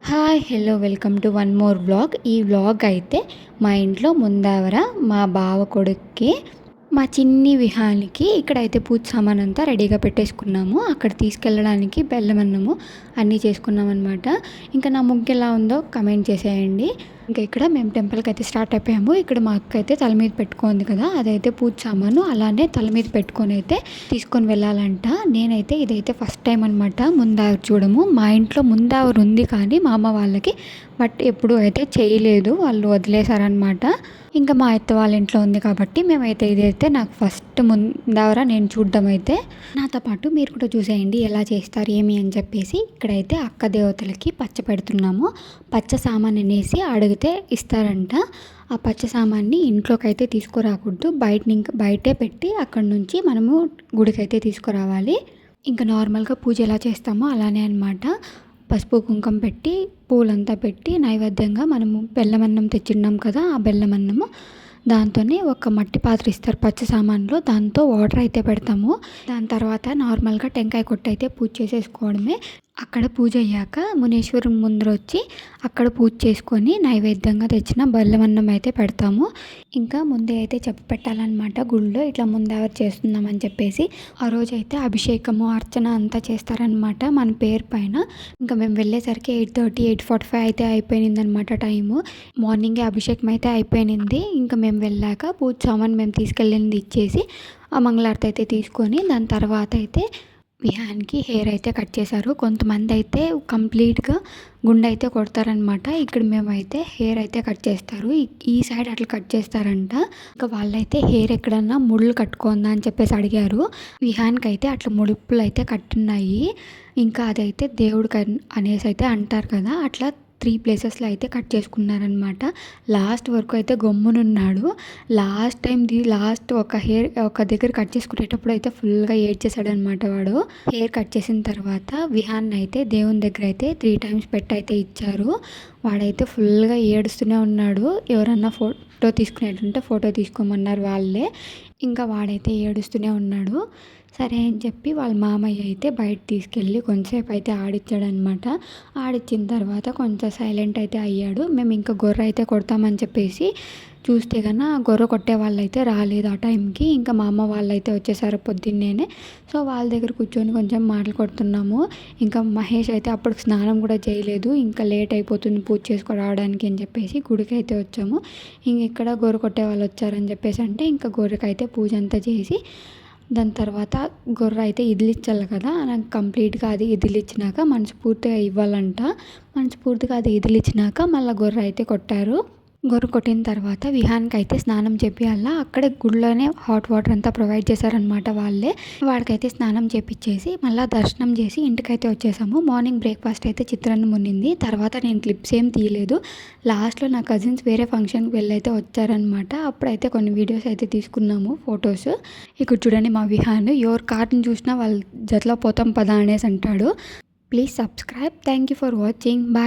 Hi hello welcome to one more vlog. ఈ vlog అయితే మా ఇంట్లో ముందావర మా బావ కొడుక్కి మా చిన్ని విహానికి ఇక్కడైతే పూజ సామాన్ అంతా రెడీగా పెట్టేసుకున్నాము. అక్కడ తీసుకెళ్ళడానికి బెల్లం అన్నము అన్నీ చేసుకున్నాం అనమాట. ఇంకా నా ముగ్గు ఎలా ఉందో కమెంట్ చేసేయండి. ఇంకా ఇక్కడ మేము టెంపుల్కి అయితే స్టార్ట్ అయిపోయాము. ఇక్కడ మా అక్క అయితే తల మీద పెట్టుకుంది కదా, అదైతే పూజ సామాను అలానే తల మీద పెట్టుకొని అయితే తీసుకొని వెళ్ళాలంట. నేనైతే ఇదైతే ఫస్ట్ టైం అనమాట ముందావర చూడము. మా ఇంట్లో ముందావర ఉంది కానీ మా అమ్మ వాళ్ళకి, బట్ ఎప్పుడు అయితే చేయలేదు, వాళ్ళు వదిలేశారనమాట. ఇంకా మా అత్త వాళ్ళ ఇంట్లో ఉంది కాబట్టి మేమైతే ఇదైతే నాకు ఫస్ట్ ముందావర నేను చూడడం అయితే. నాతో పాటు మీరు కూడా చూసేయండి ఎలా చేస్తారు ఏమి అని చెప్పేసి. ఇక్కడైతే అక్క దేవతలకి పచ్చ పెడుతున్నాము. పచ్చ సామాన్ అనేసి అడిగితే ఇస్తారంట. ఆ పచ్చ సామాన్ని ఇంట్లోకి అయితే తీసుకురాకూడదు, బయటే పెట్టి అక్కడ నుంచి మనము గుడికి అయితే తీసుకురావాలి. ఇంకా నార్మల్గా పూజ ఎలా చేస్తామో అలానే అనమాట. పసుపు కుంకుమ పెట్టి పూలంతా పెట్టి నైవేద్యంగా మనము బెల్లమన్నం తెచ్చిన్నాం కదా, ఆ బెల్లమన్నము దాంతోనే ఒక మట్టి పాత్ర ఇస్తారు పచ్చ సామాన్లో, దాంతో వాటర్ అయితే పెడతాము. దాని తర్వాత నార్మల్గా టెంకాయ కొట్టి అయితే పూజ చేసేసుకోవడమే. అక్కడ పూజ అయ్యాక మునీశ్వరుని ముందర వచ్చి అక్కడ పూజ చేసుకొని నైవేద్యంగా తెచ్చిన బెల్లమన్నం అయితే పెడతాము. ఇంకా ముందే అయితే చెప్పి పెట్టాలన్నమాట గుళ్ళో ఇట్లా ముందెవరు చేస్తున్నామని చెప్పేసి. ఆ రోజు అయితే అభిషేకము అర్చన అంతా చేస్తారనమాట మన పేరు పైన. ఇంకా మేము వెళ్ళేసరికి 8:30 8:45 అయితే అయిపోయింది అనమాట టైము. మార్నింగే అభిషేకం అయితే అయిపోయింది. ఇంకా మేము వెళ్ళాక పూజ సామాన్ మేము తీసుకెళ్ళింది ఇచ్చేసి ఆ మంగళారతి అయితే తీసుకొని దాని తర్వాత అయితే విహాన్కి హెయిర్ అయితే కట్ చేశారు. కొంతమంది అయితే కంప్లీట్గా గుండె అయితే కొడతారనమాట. ఇక్కడ మేమైతే హెయిర్ అయితే కట్ చేస్తారు, ఈ సైడ్ అట్లా కట్ చేస్తారంట. ఇంకా వాళ్ళైతే హెయిర్ ఎక్కడన్నా ముళ్ళు కట్టుకుందా అని చెప్పేసి అడిగారు. విహాన్కి అయితే అట్లా ముడుపులు అయితే కట్టున్నాయి. ఇంకా అదైతే దేవుడికి అనేసి అయితే అంటారు కదా, అట్లా 3 ప్లేసెస్లో అయితే కట్ చేసుకున్నారనమాట. లాస్ట్ వరకు అయితే గమ్మునున్నాడు. లాస్ట్ ఒక దగ్గర కట్ చేసుకునేటప్పుడు అయితే ఫుల్గా ఏడ్చేసాడనమాట వాడు. హెయిర్ కట్ చేసిన తర్వాత విహాన్ అయితే దేవుని దగ్గర అయితే 3 times పెట్టి అయితే ఇచ్చారు. వాడైతే ఫుల్గా ఏడుస్తూనే ఉన్నాడు. ఎవరన్నా ఫోటో తీసుకునేటంటే ఫోటో తీసుకోమన్నారు వాళ్ళే. ఇంకా వాడైతే ఏడుస్తూనే ఉన్నాడు. సరే అని చెప్పి వాళ్ళ మామయ్య అయితే బయట తీసుకెళ్ళి కొంచెంసేపు అయితే ఆడిచ్చాడనమాట. ఆడిచ్చిన తర్వాత కొంచెం సైలెంట్ అయితే అయ్యాడు. మేము ఇంకా గొర్రె అయితే కొడతామని చెప్పేసి చూస్తే కన్నా గొర్రె కొట్టే వాళ్ళు అయితే రాలేదు ఆ టైంకి. ఇంకా మా అమ్మ వాళ్ళు అయితే వచ్చేసారు పొద్దున్నేనే. సో వాళ్ళ దగ్గర కూర్చొని కొంచెం మాటలు కొడుతున్నాము. ఇంకా మహేష్ అయితే అప్పుడు స్నానం కూడా చేయలేదు, ఇంకా లేట్ అయిపోతుంది పూజ చేసుకొని రావడానికి అని చెప్పేసి గుడికి అయితే వచ్చాము. ఇంక ఇక్కడ గొర్రె కొట్టే వాళ్ళు వచ్చారని చెప్పేసి అంటే ఇంకా గొర్రెకి అయితే పూజ అంతా చేసి దాని తర్వాత గొర్రె అయితే ఇదిలిచ్చాలి కదా, నాకు కంప్లీట్గా అది ఇదిలిచ్చినాక మనస్ఫూర్తిగా ఇవ్వాలంట. మనస్ఫూర్తిగా అది ఇదిలిచ్చినాక మళ్ళీ గొర్రె అయితే కొట్టారు. గొర్రె కొట్టిన తర్వాత విహాన్కి అయితే స్నానం చేపియాల. అక్కడే గుడిలోనే హాట్ వాటర్ అంతా ప్రొవైడ్ చేశారనమాట వాళ్ళే. వాడికైతే స్నానం చేపించేసి మళ్ళీ దర్శనం చేసి ఇంటికైతే వచ్చేసాము. మార్నింగ్ బ్రేక్ఫాస్ట్ అయితే చిత్రాన్నం ఉన్నింది. తర్వాత నేను క్లిప్స్ ఏం తీయలేదు. లాస్ట్లో నా కజిన్స్ వేరే ఫంక్షన్కి వెళ్ళైతే వచ్చారనమాట. అప్పుడైతే కొన్ని వీడియోస్ అయితే తీసుకున్నాము, ఫొటోస్. ఇక్కడ చూడండి మా విహాన్ ఎవరు కార్డుని చూసినా వాళ్ళ జతలో పోతాం పదా అనేసి అంటాడు. Please subscribe. Thank you for watching. Bye.